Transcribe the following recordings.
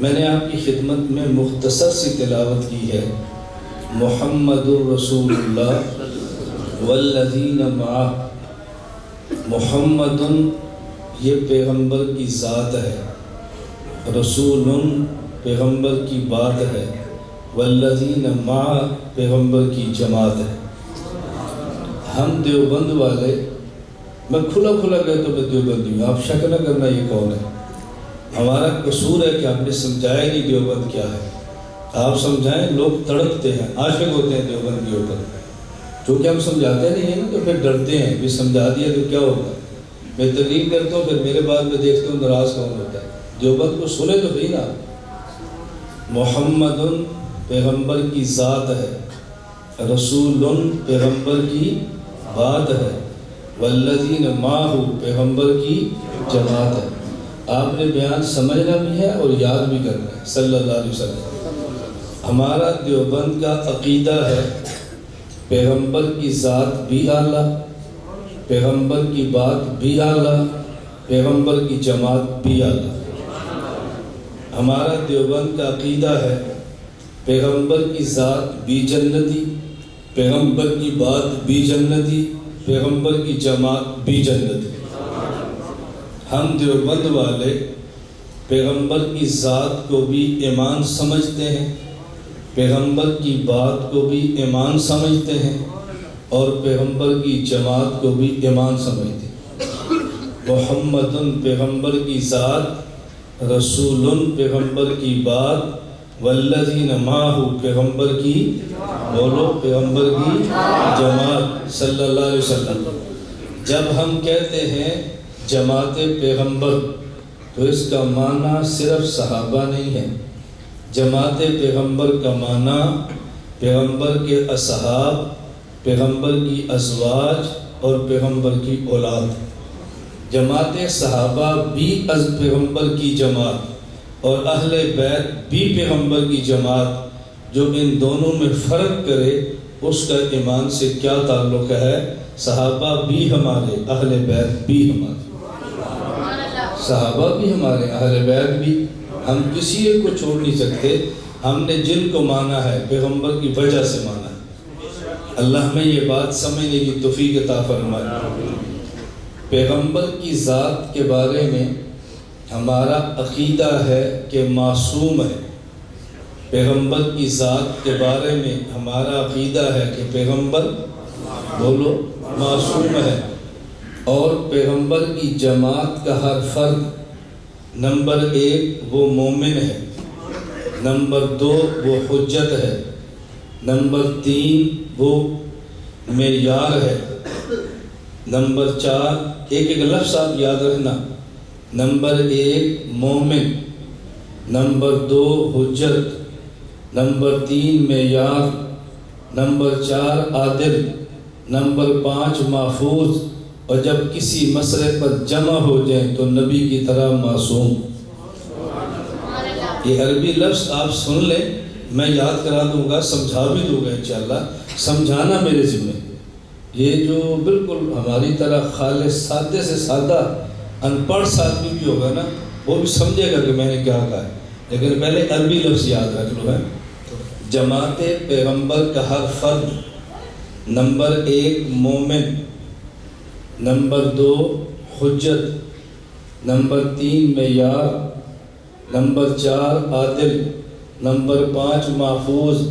میں نے آپ کی خدمت میں مختصر سی تلاوت کی ہے، محمد الرسول اللہ والذین معہ۔ محمد یہ پیغمبر کی ذات ہے، رسول پیغمبر کی بات ہے، والذین معہ پیغمبر کی جماعت ہے۔ ہم دیوبند والے، میں کھلا کہتا ہوں میں دیوبندی ہوں، آپ شک نہ کرنا یہ کون ہے۔ ہمارا قصور ہے کہ آپ نے سمجھایا نہیں دیوبند کیا ہے۔ آپ سمجھائیں، لوگ تڑپتے ہیں، عاشق ہوتے ہیں دیوبند کے اوپر، چونکہ ہم سمجھاتے نہیں ہیں نا تو پھر ڈرتے ہیں، بھی سمجھا دیا تو کیا ہوگا۔ میں تقریر کرتا ہوں، پھر میرے بعد میں دیکھتا ہوں ناراض کون ہوتا ہے۔ دیوبند کو سنے تو صحیح نا۔ محمد پیغمبر کی ذات ہے، رسول پیغمبر کی بات ہے، والذین معہ پیغمبر کی جماعت ہے۔ آپ نے بیان سمجھنا بھی ہے اور یاد بھی کرنا ہے، صلی اللہ علیہ وسلم۔ ہمارا دیوبند کا عقیدہ ہے پیغمبر کی ذات بھی اعلیٰ، پیغمبر کی بات بھی اعلیٰ، پیغمبر کی جماعت بھی اعلیٰ۔ ہمارا دیوبند کا عقیدہ ہے پیغمبر کی ذات بھی جنتی، پیغمبر کی بات بھی جنتی، پیغمبر کی جماعت بھی جنتی۔ ہم دیوبند والے پیغمبر کی ذات کو بھی ایمان سمجھتے ہیں، پیغمبر کی بات کو بھی ایمان سمجھتے ہیں، اور پیغمبر کی جماعت کو بھی ایمان سمجھتے ہیں۔ محمد پیغمبر کی ذات، رسول پیغمبر کی بات، والذین معہ پیغمبر کی، بولو پیغمبر کی جماعت، صلی اللہ علیہ وسلم۔ جب ہم کہتے ہیں جماعت پیغمبر تو اس کا معنی صرف صحابہ نہیں ہے۔ جماعت پیغمبر کا معنی پیغمبر کے اصحاب، پیغمبر کی ازواج اور پیغمبر کی اولاد۔ جماعت صحابہ بھی از پیغمبر کی جماعت اور اہل بیت بھی پیغمبر کی جماعت، جو ان دونوں میں فرق کرے اس کا ایمان سے کیا تعلق ہے۔ صحابہ بھی ہمارے، اہل بیت بھی ہمارے، صحابہ بھی ہمارے، اہل بیت بھی، ہم کسی ایک کو چھوڑ نہیں سکتے۔ ہم نے جن کو مانا ہے پیغمبر کی وجہ سے مانا ہے۔ اللہ ہمیں یہ بات سمجھنے کی توفیق عطا فرمائے۔ پیغمبر کی ذات کے بارے میں ہمارا عقیدہ ہے کہ معصوم ہے۔ پیغمبر کی ذات کے بارے میں ہمارا عقیدہ ہے کہ پیغمبر، بولو، معصوم ہے۔ اور پیغمبر کی جماعت کا ہر فرد، نمبر 1 وہ مومن ہے، نمبر 2 وہ حجت ہے، نمبر 3 وہ معیار ہے، نمبر 4 ایک لفظ آپ یاد رکھنا، نمبر 1 مومن، نمبر 2 حجت، نمبر 3 معیار، نمبر 4 عادل، نمبر 5 محفوظ، اور جب کسی مسئلے پر جمع ہو جائیں تو نبی کی طرح معصوم۔ یہ عربی لفظ آپ سن لیں، میں یاد کرا دوں گا، سمجھا بھی دوں گا انشاءاللہ، سمجھانا میرے ذمہ۔ یہ جو بالکل ہماری طرح خالص سادے سے سادہ ان پڑھ آدمی بھی ہوگا نا، وہ بھی سمجھے گا کہ میں نے کیا کہا ہے، لیکن پہلے عربی لفظ یاد رکھ لو ہے۔ جماعت پیغمبر کا ہر فرد، نمبر 1 مومن، نمبر 2 حجت، نمبر 3 معیار، نمبر 4 عادل، نمبر 5 محفوظ،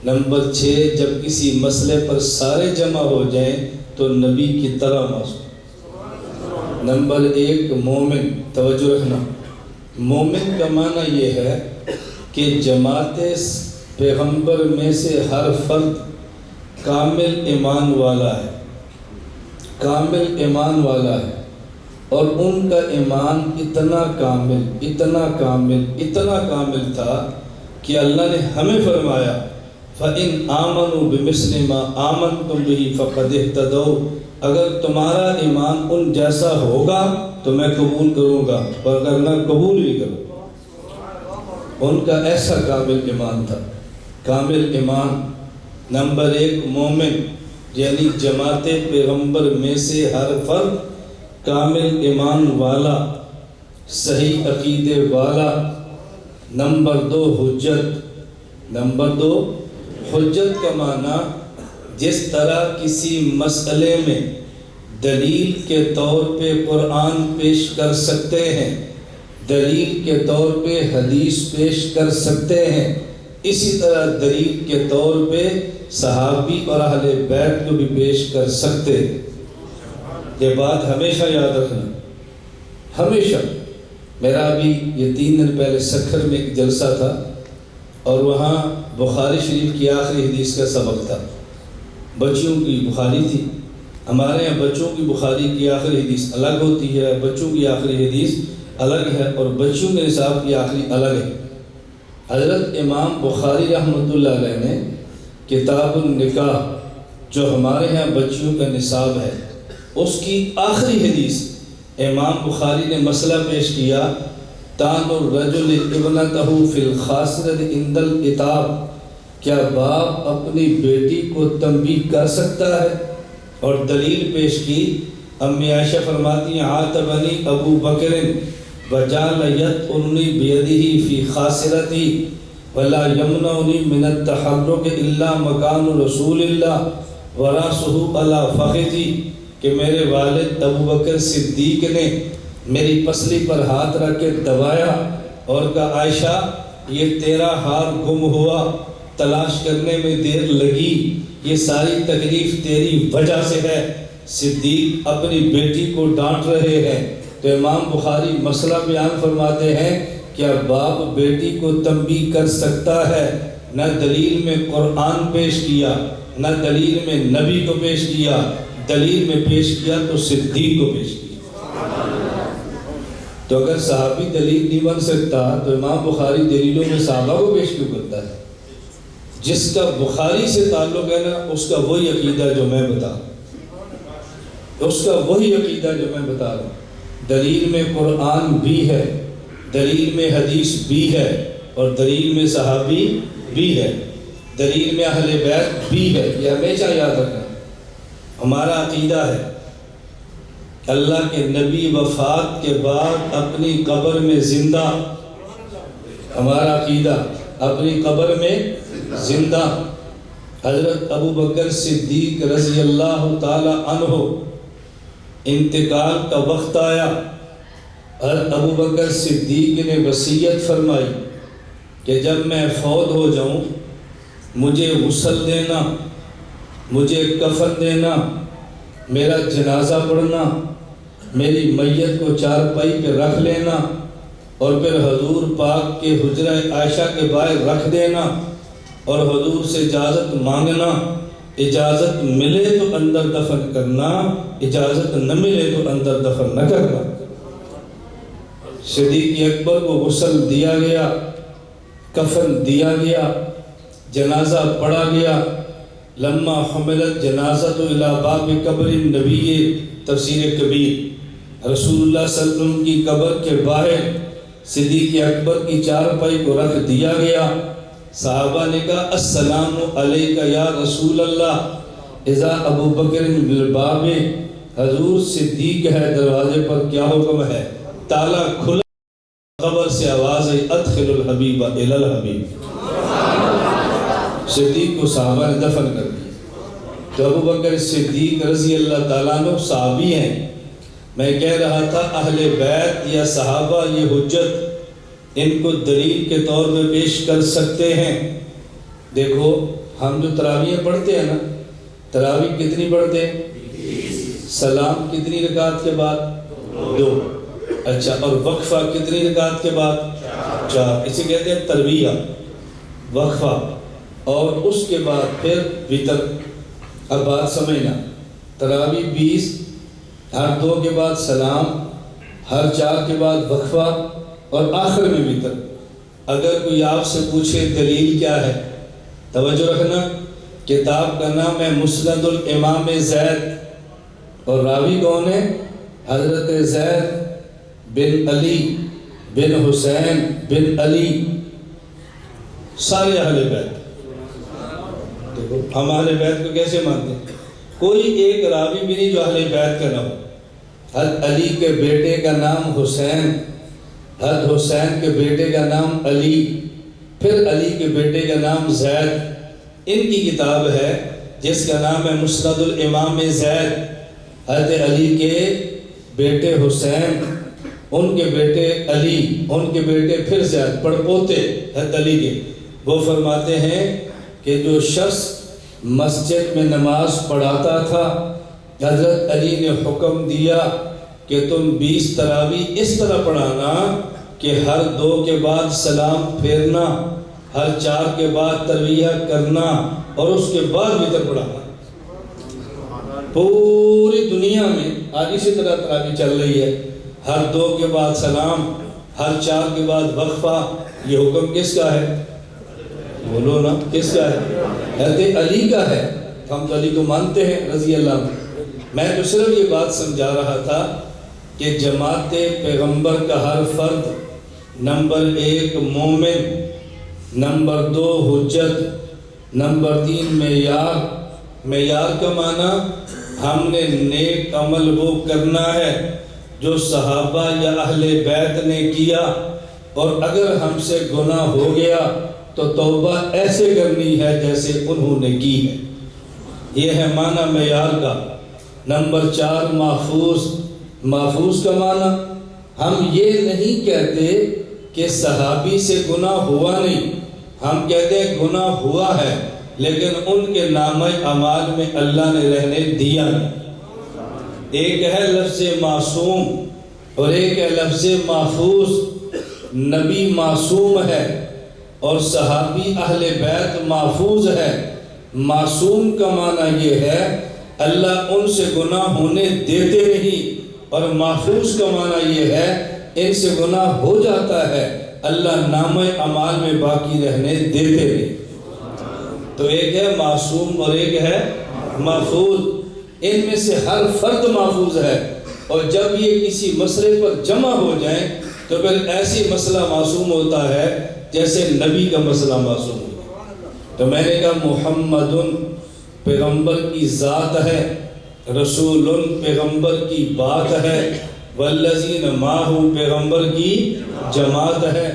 نمبر 6 جب کسی مسئلے پر سارے جمع ہو جائیں تو نبی کی طرح معصوم۔ نمبر 1 مومن، توجہ رکھنا، مومن کا معنی یہ ہے کہ جماعت پیغمبر میں سے ہر فرد کامل ایمان والا ہے، کامل ایمان والا ہے، اور ان کا ایمان اتنا کامل، اتنا کامل، اتنا کامل تھا کہ اللہ نے ہمیں فرمایا فَإِنْ آمَنُوا بِمِثْلِ مَا آمَنْتُمْ بِهِ فَقَدِ اهْتَدَوْا، اگر تمہارا ایمان ان جیسا ہوگا تو میں قبول کروں گا، اور اگر نہ قبول بھی کروں۔ ان کا ایسا کامل ایمان تھا، کامل ایمان۔ نمبر 1 مومن، یعنی جماعت پیغمبر میں سے ہر فرد کامل ایمان والا، صحیح عقیدے والا، نمبر 2 حجت۔ نمبر 2 حجت کا معنی جس طرح کسی مسئلے میں دلیل کے طور پہ قرآن پیش کر سکتے ہیں، دلیل کے طور پہ حدیث پیش کر سکتے ہیں، اسی طرح دلیل کے طور پہ صحابی اور اہل بیت کو بھی پیش کر سکتے ہیں۔ یہ بات ہمیشہ یاد رکھنا، ہمیشہ۔ میرا ابھی یہ 3 دن پہلے سکھر میں ایک جلسہ تھا اور وہاں بخاری شریف کی آخری حدیث کا سبق تھا۔ بچیوں کی بخاری تھی، ہمارے یہاں بچوں کی بخاری کی آخری حدیث الگ ہوتی ہے، بچوں کی آخری حدیث الگ ہے، اور بچوں کے نصاب کی آخری الگ ہے۔ حضرت امام بخاری رحمۃ اللہ علیہ نے کتاب النکاح جو ہمارے ہاں بچیوں کا نصاب ہے، اس کی آخری حدیث امام بخاری نے مسئلہ پیش کیا، تان الرجل ابنتہ فی الخاصرۃ عند العتاب، کیا باپ اپنی بیٹی کو تنبیہ کر سکتا ہے؟ اور دلیل پیش کی، امی عائشہ فرماتی ہیں عاتبنی ابو بکر وجعل یطعننی بیدہ فی خاصرتی ولا یمنعنی من التحرک الا مکان رسول اللہ وراسہ علی فخذی، کہ میرے والد ابو بکر صدیق نے میری پسلی پر ہاتھ رکھ کے دبایا اور کہا عائشہ یہ تیرا ہار گم ہوا، تلاش کرنے میں دیر لگی، یہ ساری تکلیف تیری وجہ سے ہے۔ صدیق اپنی بیٹی کو ڈانٹ رہے ہیں تو امام بخاری مسئلہ بیان فرماتے ہیں، کیا باپ بیٹی کو تنبیہ کر سکتا ہے؟ نہ دلیل میں قرآن پیش کیا، نہ دلیل میں نبی کو پیش کیا، دلیل میں پیش کیا تو صدیق کو پیش کیا۔ تو اگر صحابی دلیل نہیں بن سکتا تو امام بخاری دلیلوں میں صحابہ کو پیش کیوں کرتا ہے؟ جس کا بخاری سے تعلق ہے نا، اس کا وہی عقیدہ جو میں بتا رہا ہوں، اس کا وہی عقیدہ جو میں بتا رہا ہوں۔ دلیل میں قرآن بھی ہے، دلیل میں حدیث بھی ہے، اور دلیل میں صحابی بھی ہے، دلیل میں اہل بیت بھی ہے۔ یہ ہمیشہ یاد رکھنا، ہمارا عقیدہ ہے اللہ کے نبی وفات کے بعد اپنی قبر میں زندہ، ہمارا عقیدہ اپنی قبر میں زندہ۔ حضرت ابو بکر صدیق رضی اللہ تعالی عنہ انتقال کا وقت آیا، حضرت ابو بکر صدیق نے وصیت فرمائی کہ جب میں فوت ہو جاؤں مجھے غسل دینا، مجھے کفن دینا، میرا جنازہ پڑھنا، میری میت کو چارپائی پہ رکھ لینا، اور پھر حضور پاک کے حجرہ عائشہ کے باہر رکھ دینا، اور حضور سے اجازت مانگنا، اجازت ملے تو اندر دفن کرنا، اجازت نہ ملے تو اندر دفن نہ کرنا۔ صدیق اکبر کو غسل دیا گیا، کفن دیا گیا، جنازہ پڑھا گیا۔ لما حملت جنازۃ الی باب قبر النبی، تفسیر کبیر، رسول اللہ صلی اللہ علیہ وسلم کی قبر کے باہر صدیق اکبر کی چارپائی کو رکھ دیا گیا۔ صحابہ نے کہا السلام علیک یا رسول اللہ، اذا ابو بکر بالباب، حضور صدیق ہے دروازے پر، کیا حکم ہے؟ تالا کھلا، قبر سے آواز ہے ادخل الحبیب الی الحبیب۔ صدیق کو صحابہ نے دفن کر دیا۔ تو ابو بکر صدیق رضی اللہ تعالیٰ عنہ صحابی ہیں۔ میں کہہ رہا تھا اہل بیت یا صحابہ یہ حجت ان کو دلیل کے طور پہ پیش کر سکتے ہیں۔ دیکھو ہم جو تراویح پڑھتے ہیں نا، تراویح کتنی پڑھتے ہیں؟ سلام کتنی رکعت کے بعد؟ 2۔ اچھا، اور وقفہ کتنی رکعت کے بعد؟ 4۔ اسے کہتے ہیں ترویہ، وقفہ، اور اس کے بعد پھر وتر۔ اب بات سمجھنا، تراویح 20، ہر 2 کے بعد سلام، ہر 4 کے بعد وقفہ، اور آخر میں وتر۔ اگر کوئی آپ سے پوچھے دلیل کیا ہے، توجہ رکھنا، کتاب کا نام ہے مسند الامام زید، اور راوی کون ہے؟ حضرت زید بن علی بن حسین بن علی، سارے اہل بیت۔ دیکھو ہم اہل بیت کو کیسے مانتے ہیں؟ کوئی ایک راوی بھی نہیں جو اہل بیت کا نہ ہو۔ حضرت علی کے بیٹے کا نام حسین، حضرت حسین کے بیٹے کا نام علی، پھر علی کے بیٹے کا نام زید۔ ان کی کتاب ہے جس کا نام ہے مسند الامام زید۔ حضرت علی کے بیٹے حسین، ان کے بیٹے علی، ان کے بیٹے پھر زید، پڑپوتے حضرت علی کے۔ وہ فرماتے ہیں کہ جو شخص مسجد میں نماز پڑھاتا تھا، حضرت علی نے حکم دیا کہ تم 20 تراویح اس طرح پڑھانا کہ ہر 2 کے بعد سلام پھیرنا، ہر 4 کے بعد ترویہ کرنا، اور اس کے بعد وتر پڑھانا۔ پوری دنیا میں آج اسی طرح تراویح چل رہی ہے، ہر 2 کے بعد سلام، ہر 4 کے بعد وقفہ۔ یہ حکم کس کا ہے؟ بولو نا، کس کا ہے؟ حضرت علی کا ہے۔ ہم تو علی کو مانتے ہیں رضی اللہ عنہ۔ میں تو صرف یہ بات سمجھا رہا تھا کہ جماعت پیغمبر کا ہر فرد، نمبر 1 مومن، نمبر 2 حجت، نمبر 3 معیار۔ معیار کا معنی ہم نے نیک عمل وہ کرنا ہے جو صحابہ یا اہل بیت نے کیا، اور اگر ہم سے گناہ ہو گیا تو توبہ ایسے کرنی ہے جیسے انہوں نے کی ہے۔ یہ ہے معنی معیار کا۔ نمبر 4 محفوظ۔ محفوظ کا معنی ہم یہ نہیں کہتے کہ صحابی سے گناہ ہوا نہیں، ہم کہتے ہیں گناہ ہوا ہے لیکن ان کے نامہ اعمال میں اللہ نے رہنے دیا نہیں۔ ایک ہے لفظ معصوم اور ایک ہے لفظ محفوظ۔ نبی معصوم ہے اور صحابی اہل بیت محفوظ ہے۔ معصوم کا معنی یہ ہے اللہ ان سے گناہ ہونے دیتے نہیں، اور محفوظ کا معنی یہ ہے ان سے گناہ ہو جاتا ہے اللہ نامہ اعمال میں باقی رہنے دیتے نہیں۔ تو ایک ہے معصوم اور ایک ہے محفوظ۔ ان میں سے ہر فرد محفوظ ہے، اور جب یہ کسی مسئلے پر جمع ہو جائیں تو پھر ایسی مسئلہ معصوم ہوتا ہے جیسے نبی کا مسئلہ معصوم ہوتا ہے۔ تو میں نے کہا محمد پیغمبر کی ذات ہے، رسول پیغمبر کی بات ہے، والذین معہ پیغمبر کی جماعت ہے۔